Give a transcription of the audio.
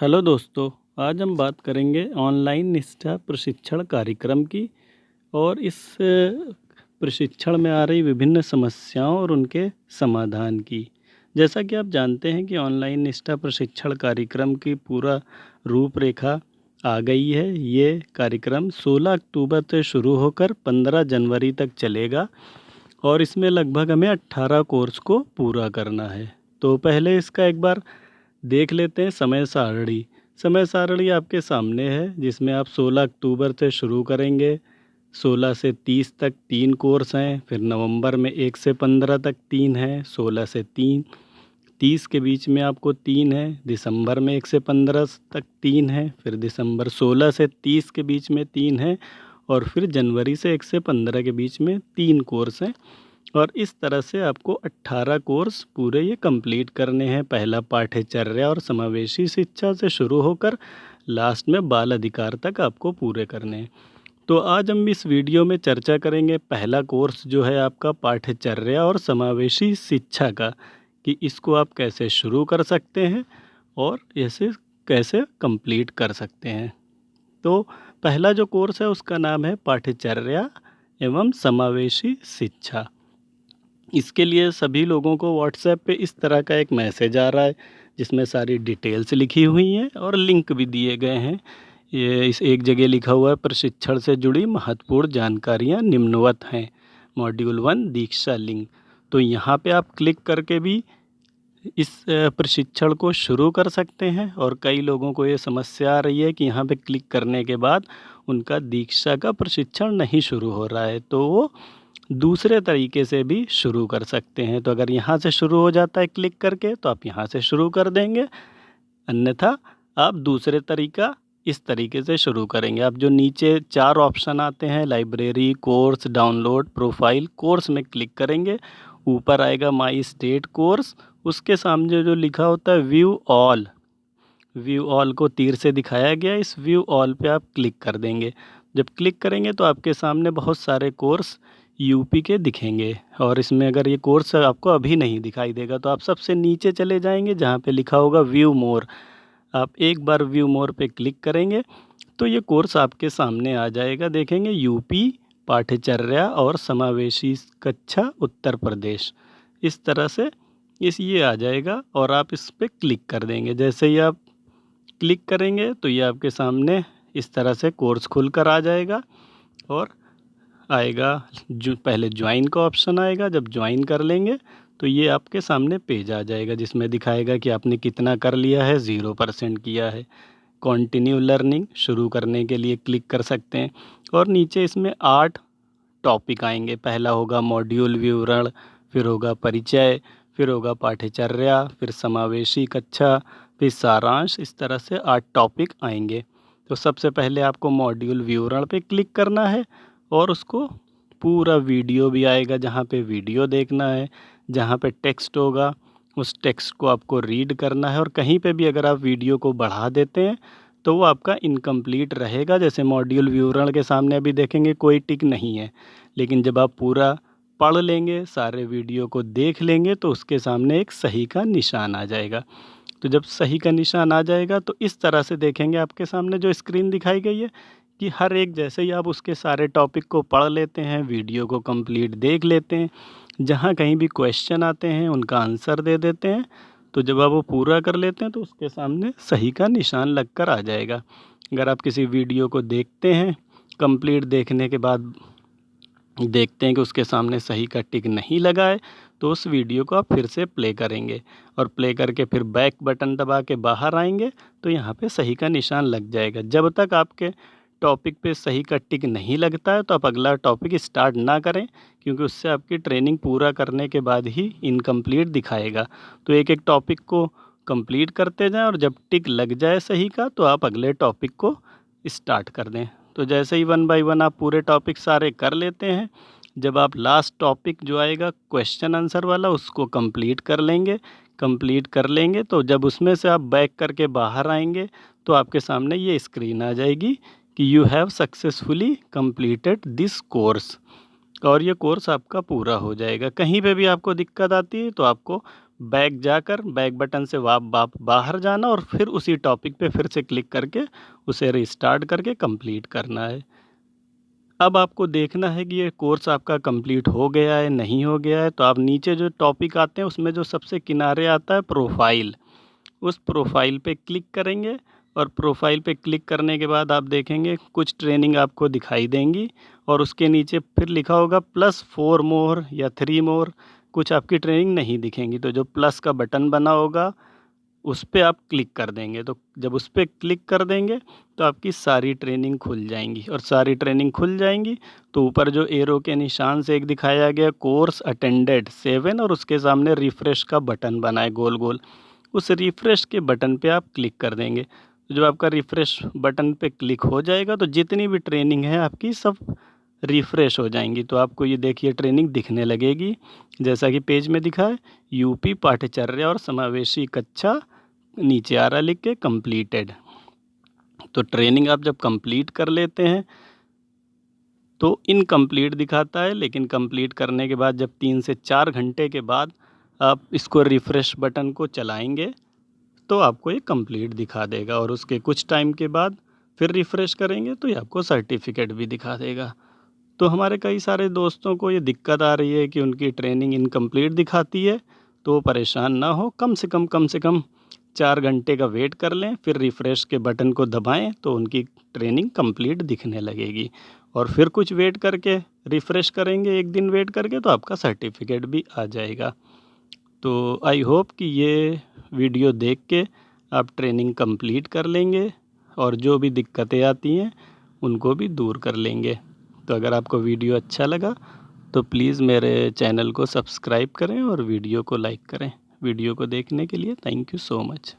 Hello दोस्तों, आज हम बात करेंगे ऑनलाइन निष्ठा प्रशिक्षण कार्यक्रम की और इस प्रशिक्षण में आ रही विभिन्न समस्याओं और उनके समाधान की। जैसा कि आप जानते हैं कि ऑनलाइन निष्ठा प्रशिक्षण कार्यक्रम की पूरा रूपरेखा आ गई है। ये कार्यक्रम 16 अक्टूबर से शुरू होकर 15 जनवरी तक चलेगा और इसमें लगभग हमें 18 कोर्स को पूरा करना है। तो पहले इसका एक बार देख लेते हैं समय सारणी। समय सारणी आपके सामने है, जिसमें आप 16 अक्टूबर से शुरू करेंगे। 16 से 30 तक 3 कोर्स हैं, फिर नवंबर में 1 से 15 तक 3 हैं, 16 से 30 के बीच में आपको 3 है, दिसंबर में 1 से 15 तक 3 है, फिर दिसंबर 16 से 30 के बीच में 3 है और फिर जनवरी से 1 से 15 के बीच में 3 कोर्स हैं। और इस तरह से आपको 18 कोर्स पूरे ये कंप्लीट करने हैं। पहला पाठ्यचर्या और समावेशी शिक्षा से शुरू होकर लास्ट में बाल अधिकार तक आपको पूरे करने हैं। तो आज हम इस वीडियो में चर्चा करेंगे पहला कोर्स जो है आपका पाठ्यचर्या और समावेशी शिक्षा का, कि इसको आप कैसे शुरू कर सकते हैं और इसे कैसे कंप्लीट कर सकते हैं। तो पहला जो कोर्स है उसका नाम है पाठ्यचर्या एवं समावेशी शिक्षा। इसके लिए सभी लोगों को व्हाट्सएप पे इस तरह का एक मैसेज आ रहा है, जिसमें सारी डिटेल्स लिखी हुई हैं और लिंक भी दिए गए हैं। ये इस एक जगह लिखा हुआ है, प्रशिक्षण से जुड़ी महत्वपूर्ण जानकारियाँ निम्नवत हैं। मॉड्यूल 1 दीक्षा लिंक। तो यहाँ पे आप क्लिक करके भी इस प्रशिक्षण को शुरू कर सकते हैं। और कई लोगों को ये समस्या आ रही है कि यहाँ पे क्लिक करने के बाद उनका दीक्षा का प्रशिक्षण नहीं शुरू हो रहा है, तो वो दूसरे तरीके से भी शुरू कर सकते हैं। तो अगर यहाँ से शुरू हो जाता है क्लिक करके, तो आप यहाँ से शुरू कर देंगे, अन्यथा आप दूसरे तरीका इस तरीके से शुरू करेंगे। आप जो नीचे 4 ऑप्शन आते हैं, library, course, download, profile, course में क्लिक करेंगे। ऊपर आएगा माई स्टेट कोर्स, उसके सामने जो लिखा होता है व्यू ऑल को तीर से दिखाया गया, इस व्यू ऑल पे आप क्लिक कर देंगे। जब क्लिक करेंगे तो आपके सामने बहुत सारे कोर्स यूपी के दिखेंगे। और इसमें अगर ये कोर्स आपको अभी नहीं दिखाई देगा तो आप सबसे नीचे चले जाएंगे जहाँ पे लिखा होगा व्यू मोर। आप एक बार व्यू मोर पे क्लिक करेंगे तो ये कोर्स आपके सामने आ जाएगा। देखेंगे यूपी पाठ्यचर्या और समावेशी कक्षा उत्तर प्रदेश, इस तरह से ये आ जाएगा और आप इस पर क्लिक कर देंगे। जैसे ही आप क्लिक करेंगे तो ये आपके सामने इस तरह से कोर्स खुल कर आ जाएगा और आएगा जो पहले ज्वाइन का ऑप्शन आएगा। जब ज्वाइन कर लेंगे तो ये आपके सामने पेज आ जाएगा, जिसमें दिखाएगा कि आपने कितना कर लिया है। 0% किया है। कंटिन्यू लर्निंग शुरू करने के लिए क्लिक कर सकते हैं और नीचे इसमें 8 टॉपिक आएंगे। पहला होगा मॉड्यूल विवरण, फिर होगा परिचय, फिर होगा पाठ्यचर्या, फिर समावेशी कक्षा, फिर सारांश। इस तरह से 8 टॉपिक आएंगे। तो सबसे पहले आपको मॉड्यूल विवरण पे क्लिक करना है और उसको पूरा वीडियो भी आएगा जहाँ पे वीडियो देखना है, जहाँ पे टेक्स्ट होगा उस टेक्स्ट को आपको रीड करना है। और कहीं पे भी अगर आप वीडियो को बढ़ा देते हैं तो वो आपका इनकम्प्लीट रहेगा। जैसे मॉड्यूल विवरण के सामने अभी देखेंगे कोई टिक नहीं है, लेकिन जब आप पूरा पढ़ लेंगे, सारे वीडियो को देख लेंगे, तो उसके सामने एक सही का निशान आ जाएगा। तो जब सही का निशान आ जाएगा तो इस तरह से देखेंगे आपके सामने जो स्क्रीन दिखाई गई है कि हर एक, जैसे ही आप उसके सारे टॉपिक को पढ़ लेते हैं, वीडियो को कंप्लीट देख लेते हैं, जहाँ कहीं भी क्वेश्चन आते हैं उनका आंसर दे देते हैं, तो जब आप वो पूरा कर लेते हैं तो उसके सामने सही का निशान लगकर आ जाएगा। अगर आप किसी वीडियो को देखते हैं, कंप्लीट देखने के बाद देखते हैं कि उसके सामने सही का टिक नहीं लगा है, तो उस वीडियो को आप फिर से प्ले करेंगे और प्ले करके फिर बैक बटन दबा के बाहर आएंगे तो यहाँ पे सही का निशान लग जाएगा। जब तक आपके टॉपिक पे सही का टिक नहीं लगता है तो आप अगला टॉपिक स्टार्ट ना करें, क्योंकि उससे आपकी ट्रेनिंग पूरा करने के बाद ही इनकम्प्लीट दिखाएगा। तो एक एक टॉपिक को कंप्लीट करते जाएं और जब टिक लग जाए सही का तो आप अगले टॉपिक को स्टार्ट कर दें। तो जैसे ही 1 बाय 1 आप पूरे टॉपिक सारे कर लेते हैं, जब आप लास्ट टॉपिक जो आएगा क्वेश्चन आंसर वाला उसको कंप्लीट कर लेंगे तो जब उसमें से आप बैक करके बाहर आएंगे तो आपके सामने ये स्क्रीन आ जाएगी कि you have successfully completed this course, और ये कोर्स आपका पूरा हो जाएगा। कहीं पे भी आपको दिक्कत आती है तो आपको बैक जाकर बैक बटन से बाहर जाना और फिर उसी टॉपिक पे फिर से क्लिक करके उसे रिस्टार्ट करके कंप्लीट करना है। अब आपको देखना है कि ये कोर्स आपका कंप्लीट हो गया है नहीं हो गया है, तो आप नीचे जो टॉपिक आते हैं उसमें जो सबसे किनारे आता है प्रोफाइल, उस प्रोफाइल पे क्लिक करेंगे और प्रोफाइल पे क्लिक करने के बाद आप देखेंगे कुछ ट्रेनिंग आपको दिखाई देंगी और उसके नीचे फिर लिखा होगा +4 मोर या 3 मोर, कुछ आपकी ट्रेनिंग नहीं दिखेंगी। तो जो प्लस का बटन बना होगा उस पे आप क्लिक कर देंगे। तो जब उस पे क्लिक कर देंगे तो आपकी सारी ट्रेनिंग खुल जाएंगी और सारी ट्रेनिंग खुल जाएंगी तो ऊपर जो एरो के निशान से एक दिखाया गया कोर्स अटेंडेड 7 और उसके सामने रिफ़्रेश का बटन बना है गोल गोल, उस रिफ़्रेश के बटन पे आप क्लिक कर देंगे। तो जब आपका रिफ़्रेश बटन पे क्लिक हो जाएगा तो जितनी भी ट्रेनिंग है आपकी सब रिफ़्रेश हो जाएंगी। तो आपको ये देखिए ट्रेनिंग दिखने लगेगी जैसा कि पेज में दिखा है, यूपी पाठ्यचर्या और समावेशी कक्षा, नीचे आ रहा लिख के कंप्लीटेड। तो ट्रेनिंग आप जब कंप्लीट कर लेते हैं तो इनकम्प्लीट दिखाता है, लेकिन कंप्लीट करने के बाद जब 3 से 4 घंटे के बाद आप इसको रिफ़्रेश बटन को चलाएंगे तो आपको ये कंप्लीट दिखा देगा और उसके कुछ टाइम के बाद फिर रिफ़्रेश करेंगे तो ये आपको सर्टिफिकेट भी दिखा देगा। तो हमारे कई सारे दोस्तों को ये दिक्कत आ रही है कि उनकी ट्रेनिंग इनकम्प्लीट दिखाती है, तो परेशान ना हो, कम से कम 4 घंटे का वेट कर लें, फिर रिफ़्रेश के बटन को दबाएं तो उनकी ट्रेनिंग कंप्लीट दिखने लगेगी और फिर कुछ वेट करके रिफ़्रेश करेंगे, एक दिन वेट करके तो आपका सर्टिफिकेट भी आ जाएगा। तो आई होप कि ये वीडियो देख के आप ट्रेनिंग कंप्लीट कर लेंगे और जो भी दिक्कतें आती हैं उनको भी दूर कर लेंगे। तो अगर आपको वीडियो अच्छा लगा तो प्लीज़ मेरे चैनल को सब्सक्राइब करें और वीडियो को लाइक करें। वीडियो को देखने के लिए थैंक यू सो मच।